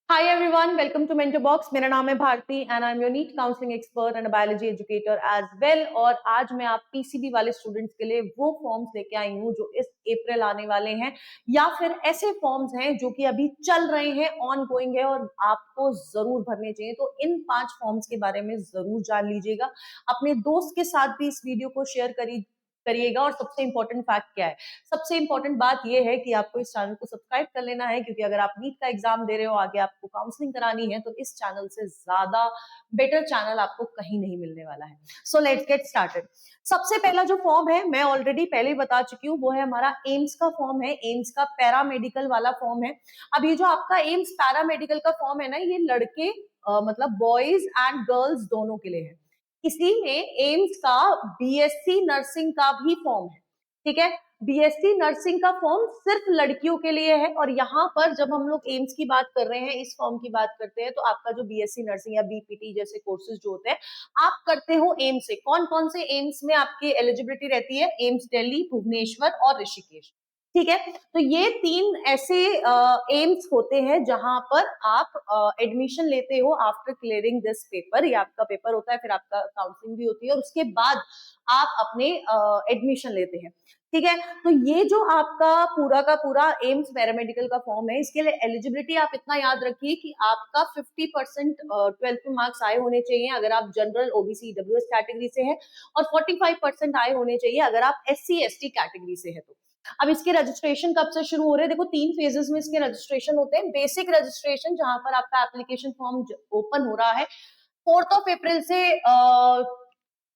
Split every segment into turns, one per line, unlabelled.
Hi everyone, welcome to Mentor Box। मेरा नाम है Bharti and I am your NEET counselling expert and biology educator as well. और आज मैं आप पीसीबी वाले स्टूडेंट्स के लिए वो फॉर्म्स लेके आई हूँ जो इस अप्रैल आने वाले हैं, या फिर ऐसे फॉर्म्स हैं जो कि अभी चल रहे हैं, ऑन गोइंग है और आपको जरूर भरने चाहिए। तो इन 5 फॉर्म्स के बारे में जरूर जान लीजिएगा। अपने दोस्त के साथ भी इस वीडियो को शेयर करिएगा। और सबसे इंपॉर्टेंट फैक्ट क्या है, सबसे इंपॉर्टेंट बात यह है कि आपको इस चैनल को सब्सक्राइब कर लेना है, क्योंकि अगर आप नीट का एग्जाम दे रहे हो, आगे आपको काउंसलिंग करानी है, तो इस चैनल से ज्यादा बेटर चैनल आपको कहीं नहीं मिलने वाला है। So let's get started. सबसे पहला जो फॉर्म है, मैं ऑलरेडी पहले ही बता चुकी हूँ, वो है हमारा एम्स का फॉर्म है। एम्स का पैरामेडिकल वाला फॉर्म है। अब ये जो आपका एम्स पैरामेडिकल का फॉर्म है ना, ये लड़के मतलब बॉयज एंड गर्ल्स दोनों के लिए है। इसी में एम्स का बीएससी नर्सिंग का भी फॉर्म है। ठीक है, बीएससी नर्सिंग का फॉर्म सिर्फ लड़कियों के लिए है। और यहाँ पर जब हम लोग एम्स की बात कर रहे हैं, इस फॉर्म की बात करते हैं, तो आपका जो बीएससी नर्सिंग या बीपीटी जैसे कोर्सेज जो होते हैं, आप करते हो एम्स से। कौन कौन से एम्स में आपकी एलिजिबिलिटी रहती है? एम्स दिल्ली, भुवनेश्वर और ऋषिकेश। ठीक है, तो ये 3 ऐसे एम्स होते हैं जहां पर आप एडमिशन लेते हो आफ्टर क्लियरिंग दिस पेपर। ये आपका पेपर होता है, फिर आपका काउंसलिंग भी होती है, और उसके बाद आप अपने एडमिशन लेते हैं। ठीक है, तो ये जो आपका पूरा का पूरा एम्स पैरामेडिकल का फॉर्म है, इसके लिए एलिजिबिलिटी आप इतना याद रखिए कि आपका 50% 12th में मार्क्स आए होने चाहिए अगर आप जनरल ओबीसी डब्ल्यूएस कैटेगरी से हैं, और 45% आए होने चाहिए अगर आप एससी एसटी कैटेगरी से है। तो अब इसके रजिस्ट्रेशन कब से शुरू हो रहे हैं? देखो, 3 फेजेस में इसके रजिस्ट्रेशन होते हैं। बेसिक रजिस्ट्रेशन, जहां पर आपका एप्लीकेशन फॉर्म ओपन हो रहा है, 4th ऑफ अप्रैल से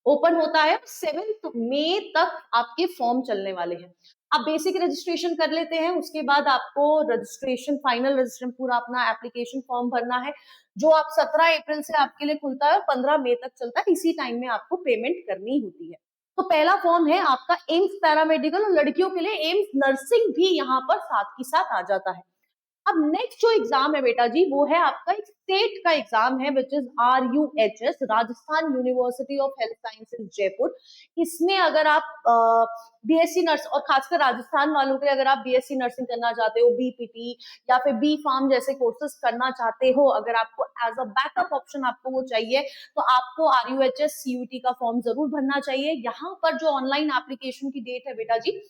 ओपन होता है, 7th मई तक आपके फॉर्म चलने वाले हैं। आप बेसिक रजिस्ट्रेशन कर लेते हैं, उसके बाद आपको रजिस्ट्रेशन, फाइनल रजिस्ट्रेशन, पूरा अपना एप्लीकेशन फॉर्म भरना है, जो आप 17 अप्रैल से आपके लिए खुलता है और 15 मई तक चलता है। इसी टाइम में आपको पेमेंट करनी होती है। तो पहला फॉर्म है आपका एम्स पैरामेडिकल, और लड़कियों के लिए एम्स नर्सिंग भी यहाँ पर साथ ही साथ आ जाता है। अब नेक्स्ट जो एग्जाम है बेटा जी, वो है आपका एक स्टेट का एग्जाम है, which is RUHS, Rajasthan university of health sciences Jaipur. इसमें अगर आप बीएससी नर्स, और खासकर राजस्थान वालों के, अगर आप बीएससी नर्सिंग करना चाहते हो, बीपीटी या फिर बी फार्म जैसे कोर्सेज करना चाहते हो, अगर आपको एज अ बैकअप ऑप्शन आपको वो चाहिए, तो आपको RUHS CUT का फॉर्म जरूर भरना चाहिए। यहाँ पर जो ऑनलाइन एप्लीकेशन की डेट है बेटा जी,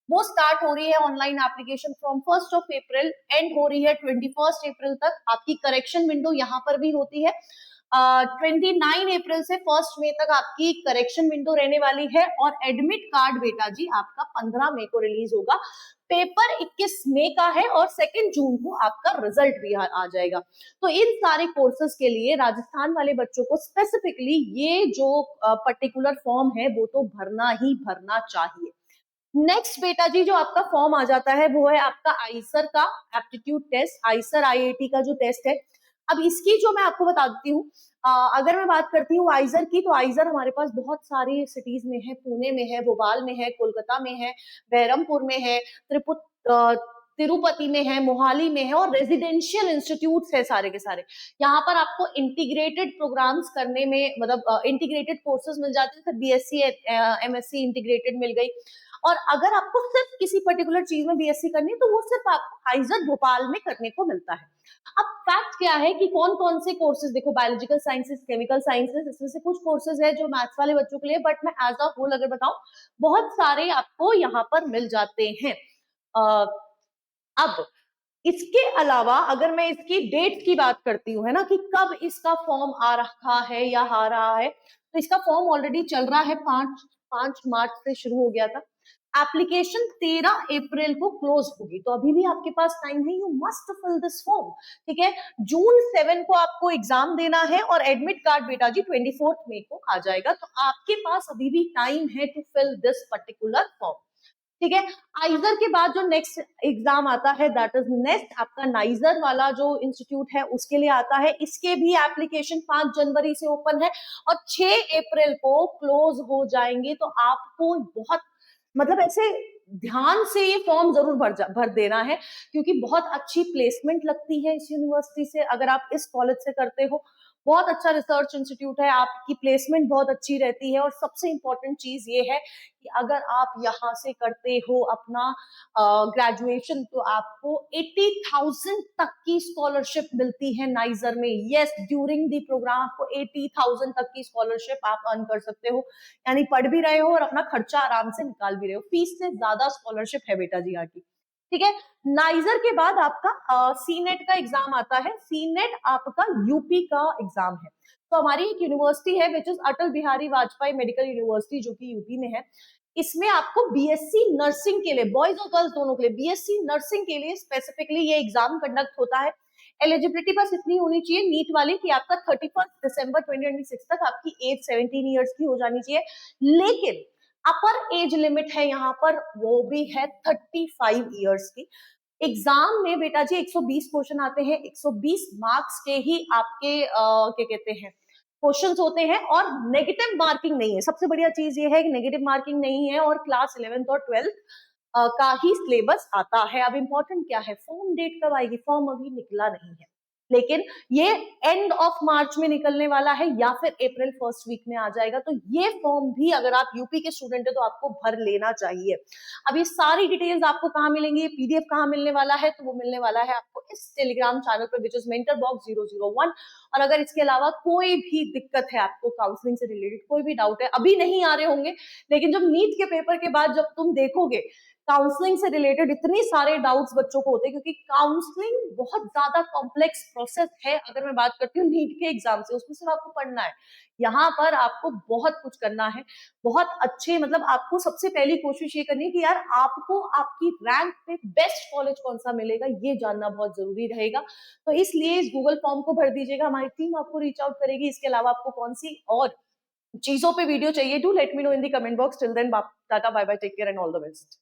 वो स्टार्ट हो रही है online application from 1st of April, and हो रही है 21st अप्रैल तक। आपकी करेक्शन विंडो यहाँ पर भी होती है। 29 अप्रैल से 1st मई तक आपकी करेक्शन विंडो रहने वाली है। और एडमिट कार्ड बेटा जी आपका 15 मई को रिलीज होगा। पेपर 21 मई का है, और 2 जून को आपका रिजल्ट भी आ जाएगा। तो इन सारे कोर्सेज के लिए राजस्थान वाले बच्चों को स्पेसिफिकली ये जो पर्टिकुलर फॉर्म है, वो तो भरना ही भरना चाहिए। नेक्स्ट बेटा जी जो आपका फॉर्म आ जाता है, वो है आपका आइसर का एप्टीट्यूड टेस्ट, आइसर आईआईटी का जो टेस्ट है। अब इसकी जो मैं आपको बता देती हूँ, अगर मैं बात करती हूँ आइजर की, तो आइजर हमारे पास बहुत सारी सिटीज में है। पुणे में है, भोपाल में है, कोलकाता में है, बहरमपुर में है, तिरुपति में है, मोहाली में है, और रेजिडेंशियल इंस्टीट्यूट्स है सारे के सारे। यहाँ पर आपको इंटीग्रेटेड प्रोग्राम्स करने में, मतलब इंटीग्रेटेड कोर्सेज मिल जाते हैं। बीएससी एमएससी इंटीग्रेटेड मिल गई। और अगर आपको सिर्फ किसी पर्टिकुलर चीज में बीएससी करनी है, तो वो सिर्फ आपको आइजर भोपाल में करने को मिलता है। अब फैक्ट क्या है कि कौन कौन से कोर्सेज, देखो, बायोलॉजिकल साइंसेस, केमिकल साइंसेस, इसमें से कुछ कोर्सेज है जो मैथ्स वाले बच्चों के लिए, बट मैं एज अ होल अगर बताऊं, बहुत सारे आपको यहाँ पर मिल जाते हैं। अब इसके अलावा अगर मैं इसकी डेट की बात करती हूँ, है ना, कि कब इसका फॉर्म आ रखा है या आ रहा है, तो इसका फॉर्म ऑलरेडी चल रहा है। 5 मार्च से शुरू हो गया था। एप्लीकेशन 13 अप्रैल को क्लोज होगी, तो अभी भी आपके पास टाइम है। You must fill this form. ठीक है, जून 7 को आपको एग्जाम देना है, और एडमिट कार्ड बेटा जी 24 मई को आ जाएगा। तो आपके पास अभी भी टाइम है to fill this particular form. ठीक है, आइजर के बाद जो नेक्स्ट एग्जाम आता है, दैट इज नेक्स्ट आपका नाइजर वाला जो इंस्टीट्यूट है, उसके लिए आता है। इसके भी एप्लीकेशन 5 जनवरी से ओपन है, और 6 अप्रैल को क्लोज हो जाएंगे। तो आपको बहुत, मतलब ऐसे ध्यान से ये फॉर्म जरूर भर देना है, क्योंकि बहुत अच्छी प्लेसमेंट लगती है इस यूनिवर्सिटी से अगर आप इस कॉलेज से करते हो। बहुत अच्छा रिसर्च इंस्टीट्यूट है, आपकी प्लेसमेंट बहुत अच्छी रहती है और सबसे इंपॉर्टेंट चीज ये है कि अगर आप यहाँ से करते हो अपना ग्रेजुएशन तो आपको 80,000 तक की स्कॉलरशिप मिलती है नाइजर में। यस, ड्यूरिंग द प्रोग्राम आपको 80,000 तक की स्कॉलरशिप आप अर्न कर सकते हो, यानी पढ़ भी रहे हो और अपना खर्चा आराम से निकाल भी रहे हो। फीस से ज्यादा स्कॉलरशिप है बेटा जी यहाँ की। ठीक है, नाइजर के बाद आपका सीनेट का एग्जाम आता है। सीनेट आपका यूपी का एग्जाम है। तो हमारी एक यूनिवर्सिटी है which is Atal Bihari Vajpayee medical university, जो कि यूपी में है। इसमें आपको बीएससी नर्सिंग के लिए, बॉयज और गर्ल्स दोनों के लिए, बीएससी नर्सिंग के लिए स्पेसिफिकली ये एग्जाम कंडक्ट होता है। एलिजिबिलिटी बस इतनी होनी चाहिए नीट वाली कि आपका 31 दिसंबर 2026 तक आपकी एज 17 ईयर्स की हो जानी चाहिए। लेकिन अपर एज लिमिट है यहाँ पर, वो भी है 35 ईयर्स की। एग्जाम में बेटा जी 120 क्वेश्चन आते हैं, 120 मार्क्स के ही आपके क्या कहते हैं क्वेश्चंस होते हैं, और नेगेटिव मार्किंग नहीं है। सबसे बढ़िया चीज ये है कि नेगेटिव मार्किंग नहीं है, और क्लास 11th और 12th का ही सिलेबस आता है। अब इंपॉर्टेंट क्या है, फॉर्म डेट कब आएगी? फॉर्म अभी निकला नहीं है, लेकिन ये एंड ऑफ मार्च में निकलने वाला है या फिर अप्रैल फर्स्ट वीक में आ जाएगा। तो ये फॉर्म भी अगर आप यूपी के स्टूडेंट है तो आपको भर लेना चाहिए। अब ये सारी डिटेल्स आपको कहाँ मिलेंगी, पीडीएफ कहाँ मिलने वाला है? तो वो मिलने वाला है आपको इस टेलीग्राम चैनल पर, विच इज मेंटर बॉक्स 001। और अगर इसके अलावा कोई भी दिक्कत है आपको, काउंसलिंग से रिलेटेड कोई भी डाउट है, अभी नहीं आ रहे होंगे, लेकिन जब नीट के पेपर के बाद जब तुम देखोगे काउंसलिंग से रिलेटेड इतने सारे डाउट्स बच्चों को होते हैं, क्योंकि काउंसलिंग बहुत ज्यादा कॉम्प्लेक्स प्रोसेस है। अगर मैं बात करती हूँ नीट के एग्जाम से, उसमें सिर्फ आपको पढ़ना है, यहाँ पर आपको बहुत कुछ करना है। बहुत अच्छे, मतलब आपको सबसे पहली कोशिश ये करनी है कि यार आपको आपकी रैंक पे बेस्ट कॉलेज कौन सा मिलेगा, ये जानना बहुत जरूरी रहेगा। तो इसलिए इस गूगल फॉर्म को भर दीजिएगा, हमारी टीम आपको रीच आउट करेगी। इसके अलावा आपको कौन सी और चीजों पे वीडियो चाहिए, do let me know in the comment box. Till then tata bye bye, take care and all the best.